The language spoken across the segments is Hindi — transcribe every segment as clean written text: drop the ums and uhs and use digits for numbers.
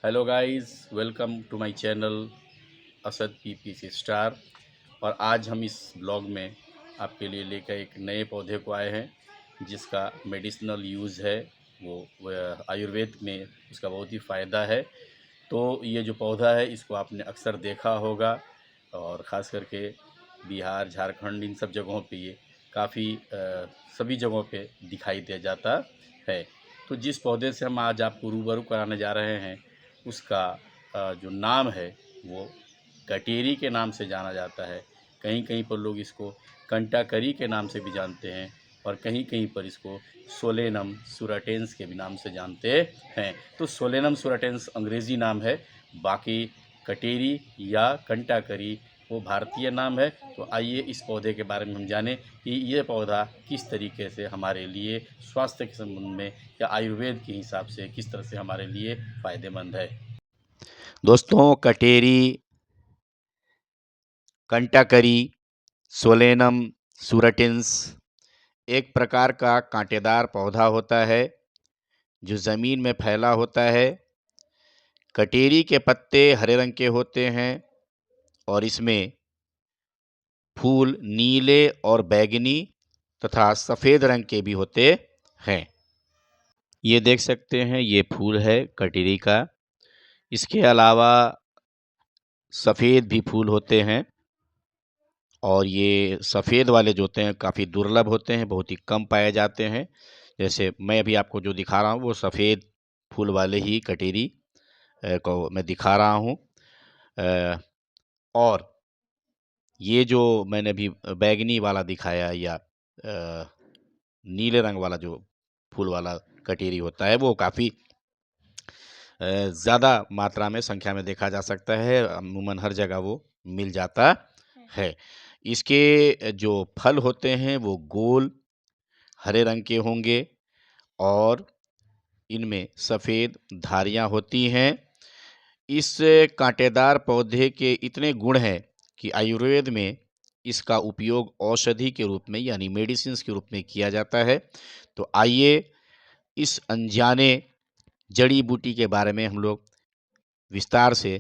Hello guys, welcome to my channel Asad PPC star. और आज हम इस ब्लॉग में आपके लिए लेकर एक नए पौधे को आए हैं जिसका मेडिसिनल यूज़ है। वो आयुर्वेद में उसका बहुत ही फ़ायदा है। तो ये जो पौधा है इसको आपने अक्सर देखा होगा और ख़ास करके बिहार, झारखंड इन सब जगहों पे ये काफ़ी सभी जगहों पे दिखाई दे जाता है। तो जिस पौधे से हम आज आपको रूबरू कराने जा रहे हैं उसका जो नाम है वो कटेरी के नाम से जाना जाता है। कहीं कहीं पर लोग इसको कंटाकरी के नाम से भी जानते हैं और कहीं कहीं पर इसको सोलेनम सुराटेंस के भी नाम से जानते हैं। तो सोलेनम सुराटेंस अंग्रेज़ी नाम है, बाकी कटेरी या कंटाकरी वो भारतीय नाम है। तो आइए इस पौधे के बारे में हम जानें कि ये पौधा किस तरीके से हमारे लिए स्वास्थ्य के संबंध में या आयुर्वेद के हिसाब से किस तरह से हमारे लिए फ़ायदेमंद है। दोस्तों, कटेरी, कंटाकरी, सोलेनम सुरटेंस एक प्रकार का कांटेदार पौधा होता है जो ज़मीन में फैला होता है। कटेरी के पत्ते हरे रंग के होते हैं और इसमें फूल नीले और बैंगनी तथा सफ़ेद रंग के भी होते हैं। ये देख सकते हैं, ये फूल है कटेरी का। इसके अलावा सफ़ेद भी फूल होते हैं और ये सफ़ेद वाले जो होते हैं काफ़ी दुर्लभ होते हैं, बहुत ही कम पाए जाते हैं। जैसे मैं अभी आपको जो दिखा रहा हूँ वो सफ़ेद फूल वाले ही कटेरी को मैं दिखा रहा हूँ। और ये जो मैंने अभी बैंगनी वाला दिखाया या नीले रंग वाला जो फूल वाला कटेरी होता है वो काफ़ी ज़्यादा मात्रा में संख्या में देखा जा सकता है। अमूमन हर जगह वो मिल जाता है। इसके जो फल होते हैं वो गोल हरे रंग के होंगे और इनमें सफ़ेद धारियाँ होती हैं। इस कांटेदार पौधे के इतने गुण हैं कि आयुर्वेद में इसका उपयोग औषधि के रूप में यानी मेडिसिन्स के रूप में किया जाता है। तो आइए इस अनजाने जड़ी बूटी के बारे में हम लोग विस्तार से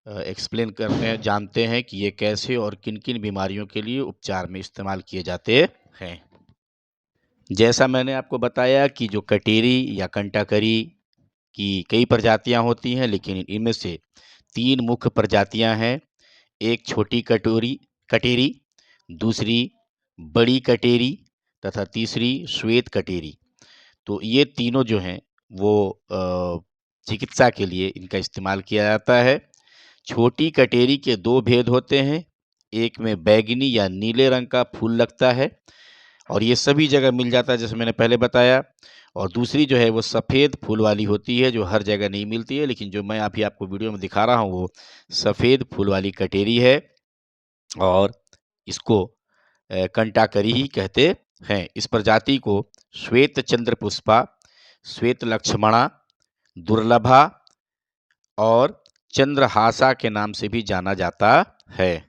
एक्सप्लेन करते हैं, जानते हैं कि ये कैसे और किन-किन बीमारियों के लिए उपचार में इस्तेमाल किए जाते हैं। जैसा मैंने आपको बताया कि जो कटेरी या कंटाकरी की कई प्रजातियां होती हैं, लेकिन इनमें से 3 मुख्य प्रजातियां हैं। एक छोटी कटेरी, दूसरी बड़ी कटेरी तथा तीसरी श्वेत कटेरी। तो ये तीनों जो हैं वो चिकित्सा के लिए इनका इस्तेमाल किया जाता है। छोटी कटेरी के 2 भेद होते हैं, एक में बैंगनी या नीले रंग का फूल लगता है और ये सभी जगह मिल जाता है जैसे मैंने पहले बताया। और दूसरी जो है वो सफ़ेद फूल वाली होती है जो हर जगह नहीं मिलती है, लेकिन जो मैं अभी आपको वीडियो में दिखा रहा हूँ वो सफ़ेद फूल वाली कटेरी है और इसको कंटाकरी ही कहते हैं। इस प्रजाति को श्वेत चंद्र पुष्पा, श्वेत लक्ष्मणा, दुर्लभा और चंद्रहासा के नाम से भी जाना जाता है।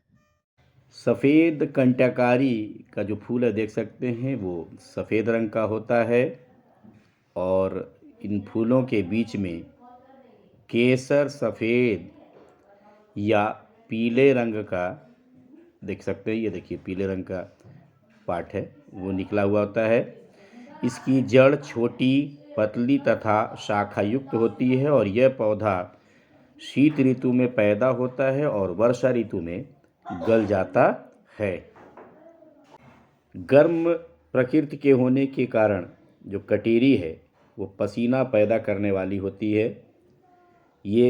सफ़ेद कंटाकारी का जो फूल है देख सकते हैं वो सफ़ेद रंग का होता है और इन फूलों के बीच में केसर सफ़ेद या पीले रंग का देख सकते हैं। ये देखिए पीले रंग का पार्ट है वो निकला हुआ होता है। इसकी जड़ छोटी पतली तथा शाखायुक्त होती है और यह पौधा शीत ऋतु में पैदा होता है और वर्षा ऋतु में गल जाता है। गर्म प्रकृति के होने के कारण जो कटेरी है वो पसीना पैदा करने वाली होती है। ये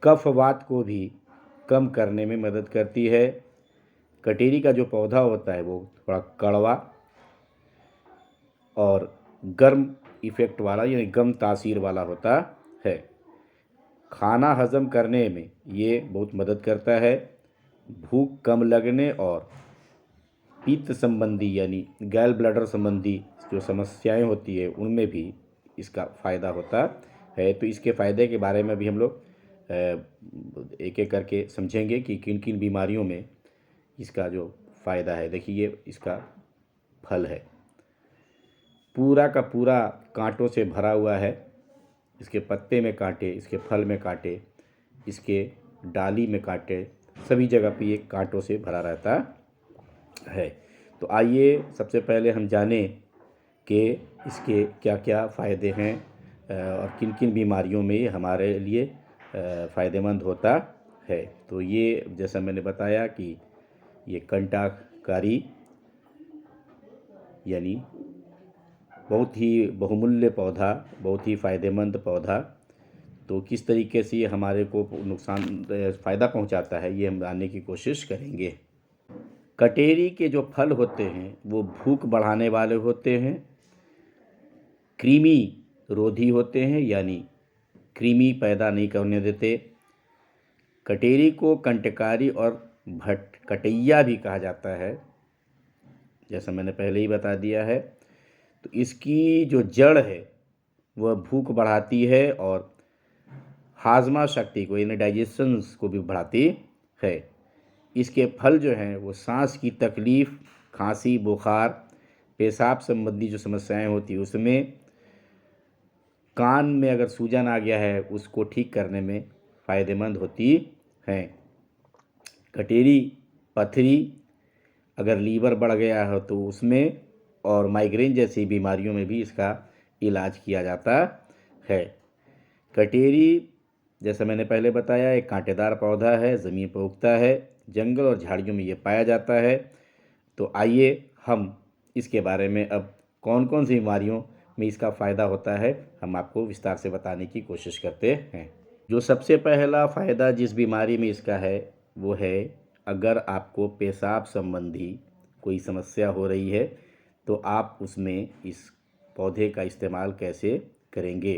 कफवात को भी कम करने में मदद करती है। कटेरी का जो पौधा होता है वो थोड़ा कड़वा और गर्म इफ़ेक्ट वाला यानी गम तासीर वाला होता है। खाना हज़म करने में ये बहुत मदद करता है। भूख कम लगने और पित्त संबंधी यानी गैल ब्लैडर संबंधी जो समस्याएं होती है उनमें भी इसका फ़ायदा होता है। तो इसके फ़ायदे के बारे में भी हम लोग एक एक करके समझेंगे कि किन किन बीमारियों में इसका जो फ़ायदा है। देखिए ये इसका फल है, पूरा का पूरा कांटों से भरा हुआ है। इसके पत्ते में कांटे, इसके फल में कांटे, इसके डाली में कांटे, सभी जगह पे ये कांटों से भरा रहता है। तो आइए सबसे पहले हम जानें कि इसके क्या क्या फ़ायदे हैं और किन किन बीमारियों में ये हमारे लिए फ़ायदेमंद होता है। तो ये जैसा मैंने बताया कि ये कंटाकारी यानी बहुत ही बहुमूल्य पौधा, बहुत ही फ़ायदेमंद पौधा, तो किस तरीके से ये हमारे को नुकसान फ़ायदा पहुंचाता है ये हम जानने की कोशिश करेंगे। कटेरी के जो फल होते हैं वो भूख बढ़ाने वाले होते हैं, कृमि रोधी होते हैं यानी कृमि पैदा नहीं करने देते। कटेरी को कंटकारी और भटकटैया भी कहा जाता है, जैसा मैंने पहले ही बता दिया है। तो इसकी जो जड़ है वह भूख बढ़ाती है और हाजमा शक्ति को यानी डाइजेशन को भी बढ़ाती है। इसके फल जो हैं वो सांस की तकलीफ़, खांसी, बुखार, पेशाब संबंधी जो समस्याएं होती हैं उसमें, कान में अगर सूजन आ गया है उसको ठीक करने में फ़ायदेमंद होती हैं। कटेरी पथरी, अगर लीवर बढ़ गया हो तो उसमें, और माइग्रेन जैसी बीमारियों में भी इसका इलाज किया जाता है। कटेरी जैसा मैंने पहले बताया एक कांटेदार पौधा है, ज़मीन पर उगता है, जंगल और झाड़ियों में ये पाया जाता है। तो आइए हम इसके बारे में अब कौन कौन सी बीमारियों में इसका फ़ायदा होता है हम आपको विस्तार से बताने की कोशिश करते हैं। जो सबसे पहला फ़ायदा जिस बीमारी में इसका है वो है, अगर आपको पेशाब संबंधी कोई समस्या हो रही है तो आप उसमें इस पौधे का इस्तेमाल कैसे करेंगे।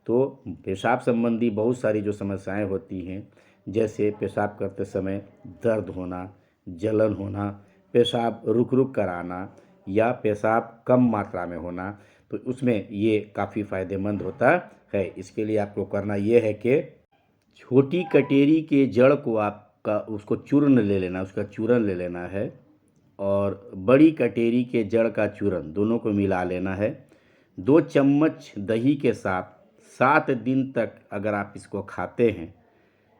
तो पेशाब संबंधी बहुत सारी जो समस्याएं होती हैं, जैसे पेशाब करते समय दर्द होना, जलन होना, पेशाब रुक रुक कर आना या पेशाब कम मात्रा में होना, तो उसमें ये काफ़ी फ़ायदेमंद होता है। इसके लिए आपको करना ये है कि छोटी कटेरी के जड़ को आपका उसको चूर्ण ले लेना, उसका चूरन ले लेना है, और बड़ी कटेरी के जड़ का चूरन दोनों को मिला लेना है। 2 चम्मच दही के साथ 7 दिन तक अगर आप इसको खाते हैं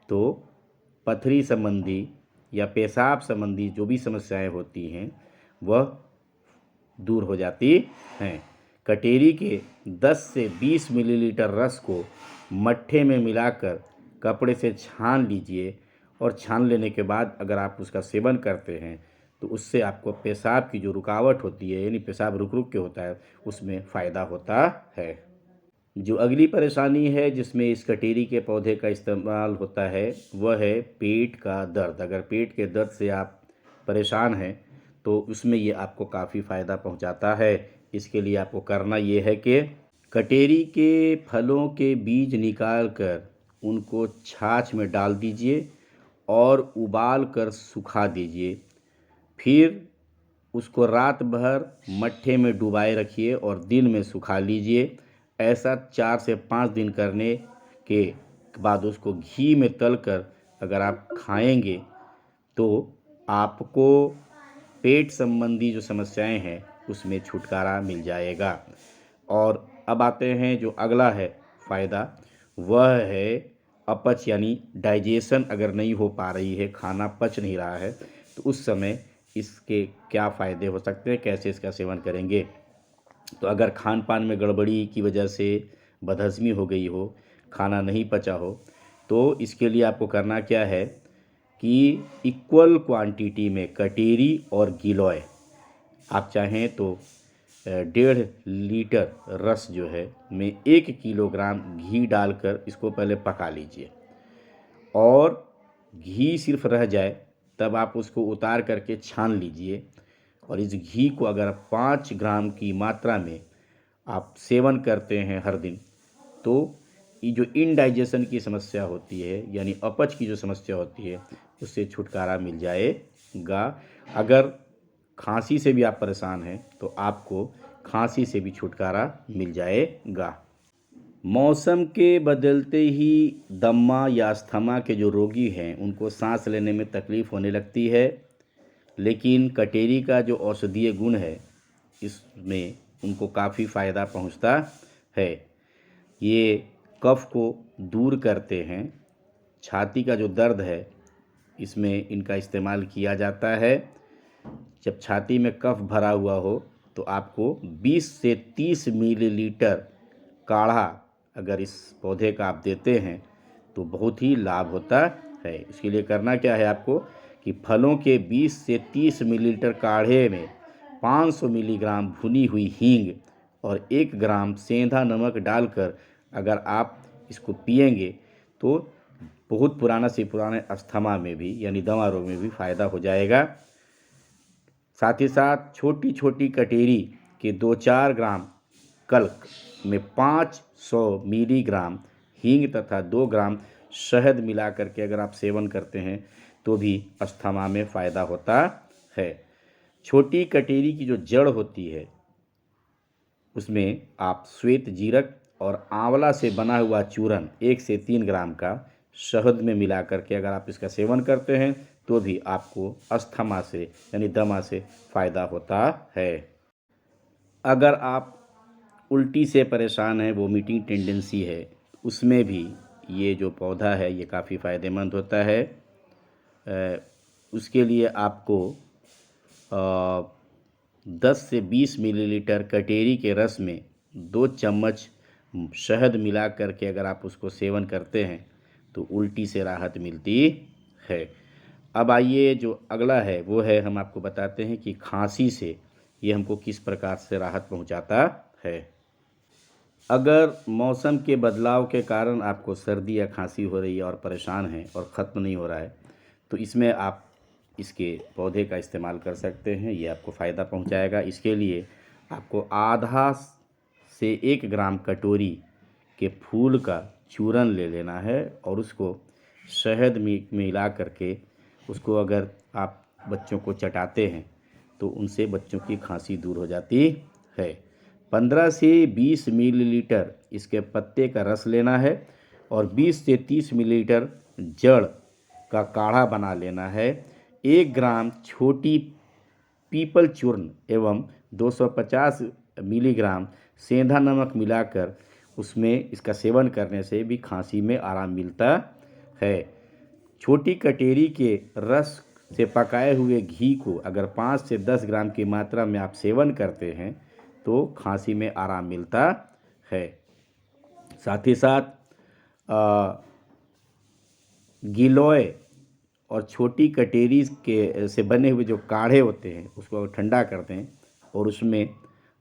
तो पथरी संबंधी या पेशाब संबंधी जो भी समस्याएं होती हैं वह दूर हो जाती हैं। कटेरी के 10 से 20 मिलीलीटर रस को मट्ठे में मिलाकर कपड़े से छान लीजिए, और छान लेने के बाद अगर आप उसका सेवन करते हैं तो उससे आपको पेशाब की जो रुकावट होती है यानी पेशाब रुक रुक के होता है उसमें फ़ायदा होता है। जो अगली परेशानी है जिसमें इस कटेरी के पौधे का इस्तेमाल होता है वह है पेट का दर्द। अगर पेट के दर्द से आप परेशान हैं तो उसमें ये आपको काफ़ी फ़ायदा पहुंचाता है। इसके लिए आपको करना ये है कि कटेरी के फलों के बीज निकाल कर उनको छाछ में डाल दीजिए और उबाल कर सुखा दीजिए। फिर उसको रात भर मट्ठे में डुबाए रखिए और दिन में सुखा लीजिए। ऐसा 4 से 5 दिन करने के बाद उसको घी में तलकर अगर आप खाएंगे तो आपको पेट संबंधी जो समस्याएं हैं उसमें छुटकारा मिल जाएगा। और अब आते हैं जो अगला है फ़ायदा, वह है अपच यानी डाइजेशन अगर नहीं हो पा रही है, खाना पच नहीं रहा है, तो उस समय इसके क्या फ़ायदे हो सकते हैं, कैसे इसका सेवन करेंगे। तो अगर खान पान में गड़बड़ी की वजह से बदहज़मी हो गई हो, खाना नहीं पचा हो, तो इसके लिए आपको करना क्या है कि इक्वल क्वांटिटी में कटेरी और गिलोय, आप चाहें तो 1.5 लीटर रस जो है में 1 किलोग्राम घी डालकर इसको पहले पका लीजिए, और घी सिर्फ रह जाए तब आप उसको उतार करके छान लीजिए। और इस घी को अगर 5 ग्राम की मात्रा में आप सेवन करते हैं हर दिन, तो ये जो इनडाइजेशन की समस्या होती है यानी अपच की जो समस्या होती है उससे छुटकारा मिल जाएगा। अगर खांसी से भी आप परेशान हैं तो आपको खांसी से भी छुटकारा मिल जाएगा। मौसम के बदलते ही दम्मा या अस्थमा के जो रोगी हैं उनको सांस लेने में तकलीफ़ होने लगती है, लेकिन कटेरी का जो औषधीय गुण है इसमें उनको काफ़ी फ़ायदा पहुंचता है। ये कफ को दूर करते हैं। छाती का जो दर्द है इसमें इनका इस्तेमाल किया जाता है। जब छाती में कफ भरा हुआ हो तो आपको 20 से 30 मिलीलीटर काढ़ा अगर इस पौधे का आप देते हैं तो बहुत ही लाभ होता है। इसके लिए करना क्या है आपको कि फलों के 20 से 30 मिलीलीटर काढ़े में 500 मिलीग्राम भुनी हुई हींग और 1 ग्राम सेंधा नमक डालकर अगर आप इसको पिएंगे तो बहुत पुराना से पुराने अस्थमा में भी यानी दमा रोग में भी फ़ायदा हो जाएगा। साथ ही साथ छोटी छोटी कटेरी के 2-4 ग्राम कल्क में 500 मिलीग्राम हींग तथा 2 ग्राम शहद मिला करके अगर आप सेवन करते हैं तो भी अस्थमा में फ़ायदा होता है। छोटी कटेरी की जो जड़ होती है उसमें आप श्वेत जीरक और आंवला से बना हुआ चूरन 1 से 3 ग्राम का शहद में मिला करके अगर आप इसका सेवन करते हैं तो भी आपको अस्थमा से यानी दमा से फ़ायदा होता है। अगर आप उल्टी से परेशान हैं, वोमिटिंग टेंडेंसी है, उसमें भी ये जो पौधा है ये काफ़ी फ़ायदेमंद होता है। उसके लिए आपको 10 से 20 मिलीलीटर कटेरी के रस में 2 चम्मच शहद मिला करके अगर आप उसको सेवन करते हैं तो उल्टी से राहत मिलती है। अब आइए जो अगला है वो है हम आपको बताते हैं कि खांसी से ये हमको किस प्रकार से राहत पहुंचाता है। अगर मौसम के बदलाव के कारण आपको सर्दी या खांसी हो रही है और परेशान हैं और ख़त्म नहीं हो रहा है तो इसमें आप इसके पौधे का इस्तेमाल कर सकते हैं। ये आपको फ़ायदा पहुंचाएगा। इसके लिए आपको आधा से 1 ग्राम कटोरी के फूल का चूरन ले लेना है और उसको शहद में मिला करके उसको अगर आप बच्चों को चटाते हैं तो उनसे बच्चों की खांसी दूर हो जाती है। 15 से 20 मिलीलीटर इसके पत्ते का रस लेना है और 20 से 30 मिलीलीटर जड़ का काढ़ा बना लेना है। 1 ग्राम छोटी पीपल चूर्ण एवं 250 मिलीग्राम सेंधा नमक मिलाकर उसमें इसका सेवन करने से भी खांसी में आराम मिलता है। छोटी कटेरी के रस से पकाए हुए घी को अगर 5 से 10 ग्राम की मात्रा में आप सेवन करते हैं तो खांसी में आराम मिलता है। साथ ही साथ गिलोय और छोटी कटेरी के से बने हुए जो काढ़े होते हैं उसको ठंडा कर दें और उसमें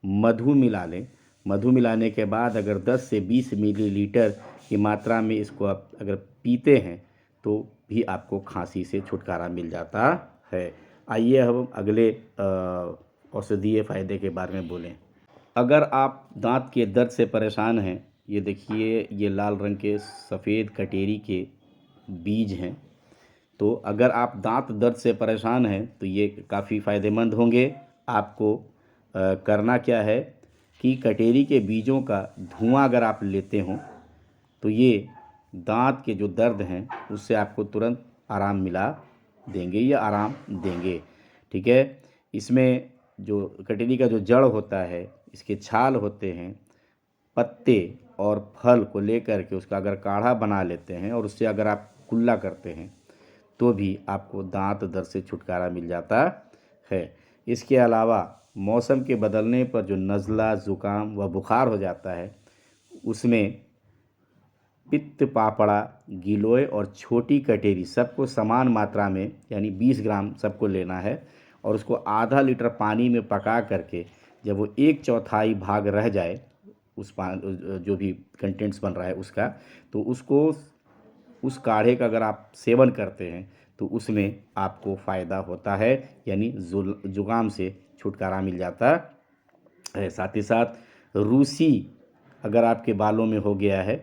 मधु मिला लें। मधु मिलाने के बाद अगर 10 से 20 मिलीलीटर की मात्रा में इसको आप अगर पीते हैं तो भी आपको खांसी से छुटकारा मिल जाता है। आइए हम अगले औषधीय फ़ायदे के बारे में बोलें। अगर आप दांत के दर्द से परेशान हैं, ये देखिए ये लाल रंग के सफ़ेद कटेरी के बीज हैं। तो अगर आप दांत दर्द से परेशान हैं तो ये काफ़ी फ़ायदेमंद होंगे। आपको करना क्या है कि कटेरी के बीजों का धुआं अगर आप लेते हो तो ये दांत के जो दर्द हैं उससे आपको तुरंत आराम मिला देंगे या आराम देंगे। ठीक है। इसमें जो कटेरी का जो जड़ होता है, इसके छाल होते हैं, पत्ते और फल को लेकर के उसका अगर काढ़ा बना लेते हैं और उससे अगर आप कुल्ला करते हैं तो भी आपको दांत दर्द से छुटकारा मिल जाता है। इसके अलावा मौसम के बदलने पर जो नज़ला, ज़ुकाम व बुखार हो जाता है उसमें पित्त पापड़ा, गिलोय और छोटी कटेरी सबको समान मात्रा में यानी 20 ग्राम सबको लेना है और उसको आधा लीटर पानी में पका करके जब वो 1/4 भाग रह जाए उस जो भी कंटेंट्स बन रहा है उसका, तो उसको उस काढ़े का अगर आप सेवन करते हैं तो उसमें आपको फ़ायदा होता है यानी जुकाम से छुटकारा मिल जाता है। साथ ही साथ रूसी अगर आपके बालों में हो गया है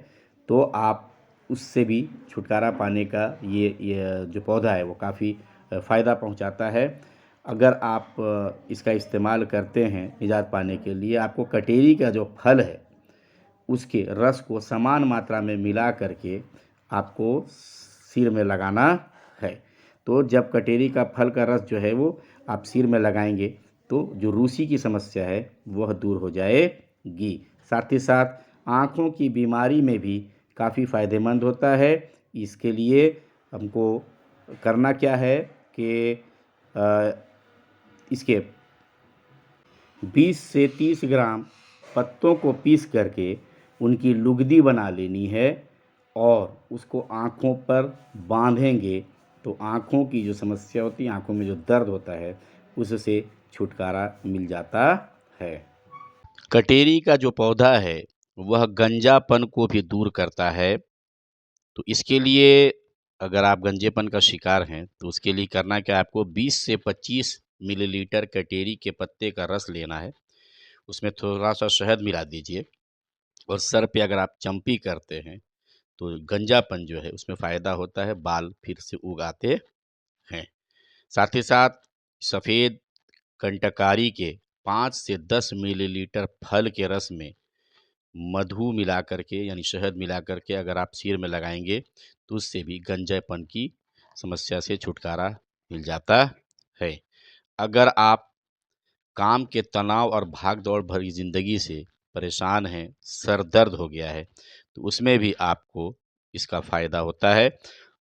तो आप उससे भी छुटकारा पाने का ये जो पौधा है वो काफ़ी फ़ायदा पहुंचाता है। अगर आप इसका इस्तेमाल करते हैं निजात पाने के लिए, आपको कटेरी का जो फल है उसके रस को समान मात्रा में मिला करके आपको सिर में लगाना है। तो जब कटेरी का फल का रस जो है वो आप सिर में लगाएंगे तो जो रूसी की समस्या है वह दूर हो जाएगी। साथ ही साथ आँखों की बीमारी में भी काफ़ी फ़ायदेमंद होता है। इसके लिए हमको करना क्या है कि इसके 20 से 30 ग्राम पत्तों को पीस करके उनकी लुगदी बना लेनी है और उसको आँखों पर बांधेंगे तो आँखों की जो समस्या होती है, आँखों में जो दर्द होता है, उससे छुटकारा मिल जाता है। कटेरी का जो पौधा है वह गंजापन को भी दूर करता है। तो इसके लिए अगर आप गंजेपन का शिकार हैं तो उसके लिए करना क्या है, आपको 20 से 25 मिलीलीटर कटेरी के पत्ते का रस लेना है। उसमें थोड़ा-सा शहद मिला दीजिए और सर पे अगर आप चंपी करते हैं तो गंजापन जो है उसमें फ़ायदा होता है, बाल फिर से उग आते हैं। साथ ही साथ सफ़ेद कंटकारी के 5 से 10 मिलीलीटर फल के रस में मधु मिला करके यानी शहद मिला करके अगर आप सिर में लगाएंगे तो उससे भी गंजेपन की समस्या से छुटकारा मिल जाता है। अगर आप काम के तनाव और भाग-दौड़ भरी ज़िंदगी से परेशान हैं, सर दर्द हो गया है, तो उसमें भी आपको इसका फ़ायदा होता है।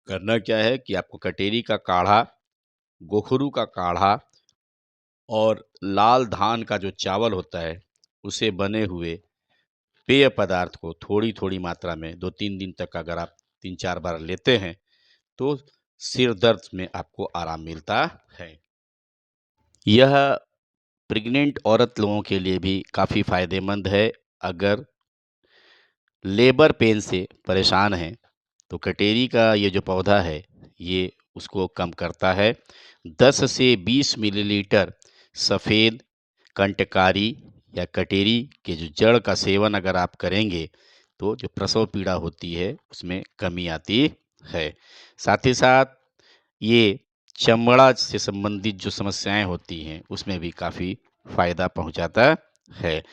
करना क्या है कि आपको कटेरी का काढ़ा, गोखरू का काढ़ा और लाल धान का जो चावल होता है, उसे बने हुए पेय पदार्थ को थोड़ी-थोड़ी मात्रा में 2-3 दिन तक अगर आप 3-4 बार लेते हैं, तो सिर दर्द में आपको आराम मिलता है। यह प्रेग्नेंट औरत लोगों के लिए भी काफ़ी फ़ायदेमंद है। अगर लेबर पेन से परेशान हैं, तो कटेरी का ये जो पौधा है, ये उसको कम करता है। 10 से 20 मिलीलीटर सफ़ेद कंटकारी या कटेरी के जो जड़ का सेवन अगर आप करेंगे, तो जो प्रसव पीड़ा होती है, उसमें कमी आती है। साथ ही साथ ये चमड़ा से संबंधित जो समस्याएँ होती हैं, उसमें भी काफ़ी फ़ायदा पहुँचाता है।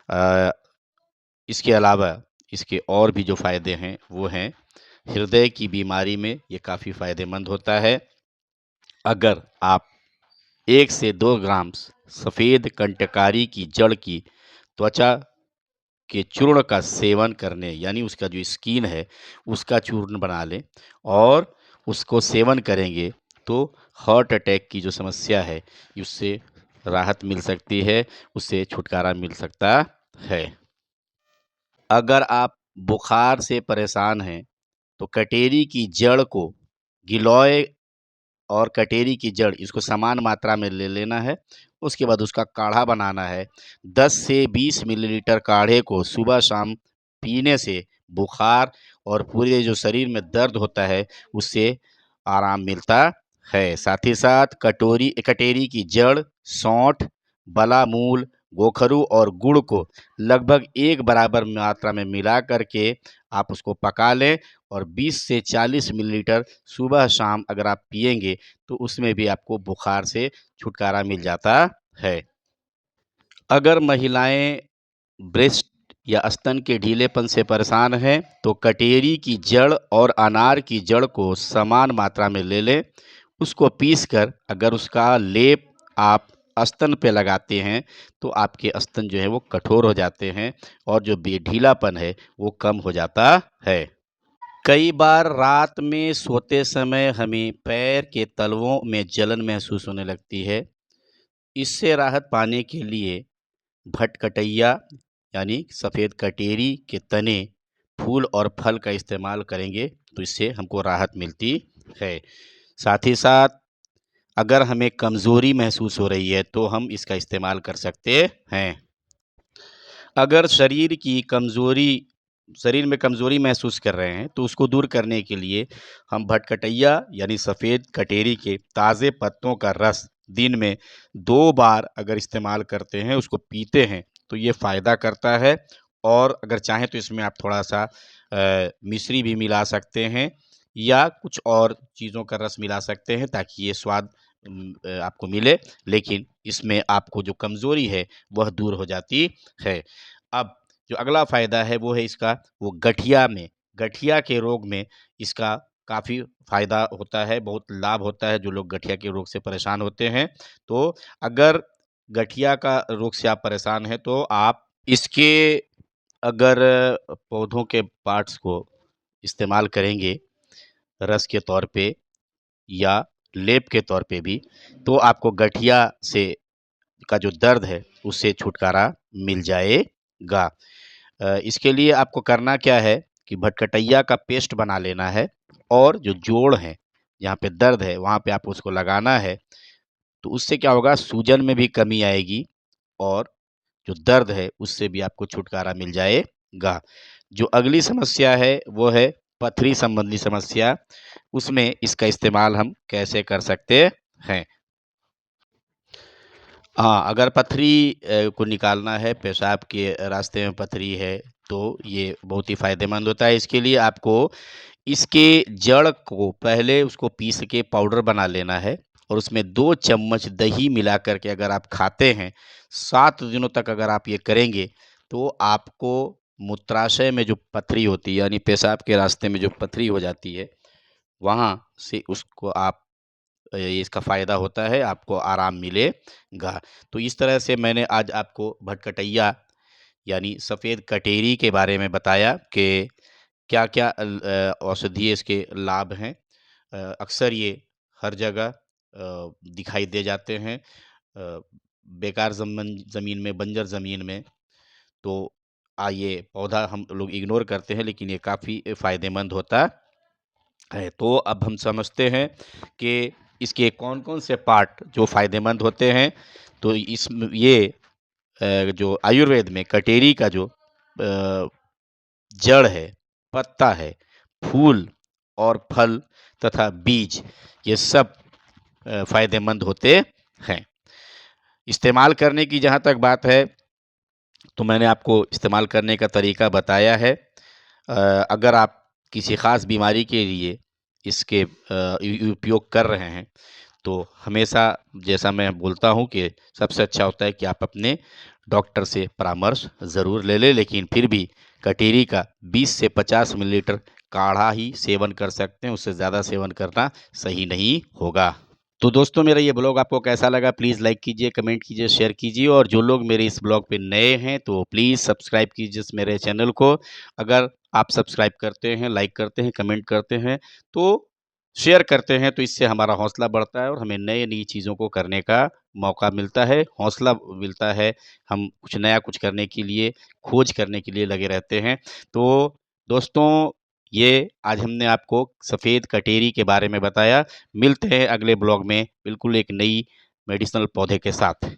अ, इसके अलावा इसके और भी जो फ़ायदे हैं, वो हैं हृदय की बीमारी में ये काफ़ी फ़ायदेमंद होता है। अगर आप 1 से 2 ग्राम सफ़ेद कंटकारी की जड़ की त्वचा के चूर्ण का सेवन करने यानी उसका जो स्किन है, उसका चूर्ण बना लें और उसको सेवन करेंगे, तो हार्ट अटैक की जो समस्या है, उससे राहत मिल सकती है, उससे छुटकारा मिल सकता है। अगर आप बुखार से परेशान हैं, तो कटेरी की जड़ को गिलोय और कटेरी की जड़ इसको समान मात्रा में ले लेना है। उसके बाद उसका काढ़ा बनाना है। 10 से 20 मिलीलीटर काढ़े को सुबह-शाम पीने से बुखार और पूरे जो शरीर में दर्द होता है, उससे आराम मिलता है। साथ ही साथ कटेरी की जड़, सौंठ, बलामूल, गोखरू और गुड़ को लगभग एक बराबर मात्रा में मिला कर के आप उसको पका लें और 20 से 40 मिलीलीटर सुबह-शाम अगर आप पिएँगे, तो उसमें भी आपको बुखार से छुटकारा मिल जाता है। अगर महिलाएँ ब्रेस्ट या स्तन के ढीलेपन से परेशान हैं, तो कटेरी की जड़ और अनार की जड़ को समान मात्रा में ले लें। उसको पीसकर अगर उसका लेप आप स्तन पे लगाते हैं, तो आपके स्तन जो है वो कठोर हो जाते हैं और जो ढीलापन है, वो कम हो जाता है। कई बार रात में सोते समय हमें पैर के तलवों में जलन महसूस होने लगती है। इससे राहत पाने के लिए भटकटैया यानी सफ़ेद कटेरी के तने, फूल और फल का इस्तेमाल करेंगे तो इससे हमको राहत मिलती है। साथ ही साथ अगर हमें कमज़ोरी महसूस हो रही है तो हम इसका इस्तेमाल कर सकते हैं। अगर शरीर में कमज़ोरी महसूस कर रहे हैं, तो उसको दूर करने के लिए हम भटकटैया यानी सफ़ेद कटेरी के ताज़े पत्तों का रस दिन में 2 बार अगर इस्तेमाल करते हैं, उसको पीते हैं, तो ये फ़ायदा करता है। और अगर चाहें तो इसमें आप थोड़ा-सा मिश्री भी मिला सकते हैं या कुछ और चीज़ों का रस मिला सकते हैं ताकि ये स्वाद आपको मिले, लेकिन इसमें आपको जो कमज़ोरी है, वह दूर हो जाती है। अब जो अगला फ़ायदा है वो है इसका वो गठिया के रोग में इसका काफ़ी फ़ायदा होता है, बहुत लाभ होता है जो लोग गठिया के रोग से परेशान होते हैं। तो अगर गठिया का रोग से आप परेशान हैं तो आप इसके अगर पौधों के पार्ट्स को इस्तेमाल करेंगे रस के तौर पे या लेप के तौर पे भी, तो आपको गठिया से का जो दर्द है उससे छुटकारा मिल जाएगा। इसके लिए आपको करना क्या है कि भटकटैया का पेस्ट बना लेना है और जो जोड़ है, जहाँ पे दर्द है वहाँ पे आपको उसको लगाना है। तो उससे क्या होगा, सूजन में भी कमी आएगी और जो दर्द है उससे भी आपको छुटकारा मिल जाएगा। जो अगली समस्या है वो है पथरी संबंधी समस्या। उसमें इसका इस्तेमाल हम कैसे कर सकते हैं? हाँ, अगर पथरी को निकालना है, पेशाब के रास्ते में पथरी है, तो ये बहुत ही फ़ायदेमंद होता है। इसके लिए आपको इसके जड़ को पहले उसको पीस के पाउडर बना लेना है और उसमें 2 चम्मच दही मिला कर के अगर आप खाते हैं, 7 दिनों तक अगर आप ये करेंगे, तो आपको मूत्राशय में जो पथरी होती है, यानी पेशाब के रास्ते में जो पथरी हो जाती है, वहाँ से उसको आप इसका फ़ायदा होता है, आपको आराम मिलेगा। तो इस तरह से मैंने आज आपको भटकटैया यानी सफ़ेद कटेरी के बारे में बताया कि क्या-क्या औषधीय इसके लाभ हैं। अक्सर ये हर जगह दिखाई दे जाते हैं, बेकार ज़मीन में, बंजर ज़मीन में। तो ये पौधा हम लोग इग्नोर करते हैं, लेकिन ये काफ़ी फ़ायदेमंद होता है। तो अब हम समझते हैं कि इसके कौन-कौन से पार्ट जो फ़ायदेमंद होते हैं। तो ये जो आयुर्वेद में कटेरी का जो जड़ है, पत्ता है, फूल और फल तथा बीज, ये सब फ़ायदेमंद होते हैं। इस्तेमाल करने की जहाँ तक बात है, तो मैंने आपको इस्तेमाल करने का तरीका बताया है। अगर आप किसी ख़ास बीमारी के लिए इसके उपयोग कर रहे हैं, तो हमेशा जैसा मैं बोलता हूँ कि सबसे अच्छा होता है कि आप अपने डॉक्टर से परामर्श ज़रूर ले लें, लेकिन फिर भी कटेरी का 20 से 50 मिलीलीटर काढ़ा ही सेवन कर सकते हैं, उससे ज़्यादा सेवन करना सही नहीं होगा। तो दोस्तों, मेरा ये ब्लॉग आपको कैसा लगा प्लीज़ लाइक कीजिए, कमेंट कीजिए, शेयर कीजिए और जो लोग मेरे इस ब्लॉग पे नए हैं तो प्लीज़ सब्सक्राइब कीजिए इस मेरे चैनल को। अगर आप सब्सक्राइब करते हैं, लाइक करते हैं, कमेंट करते हैं, तो शेयर करते हैं, तो इससे हमारा हौसला बढ़ता है और हमें नई-नई चीज़ों को करने का मौका मिलता है, हौसला मिलता है। हम कुछ नया कुछ करने के लिए, खोज करने के लिए लगे रहते हैं। तो दोस्तों, ये आज हमने आपको सफ़ेद कटेरी के बारे में बताया। मिलते हैं अगले ब्लॉग में बिल्कुल एक नई मेडिसिनल पौधे के साथ।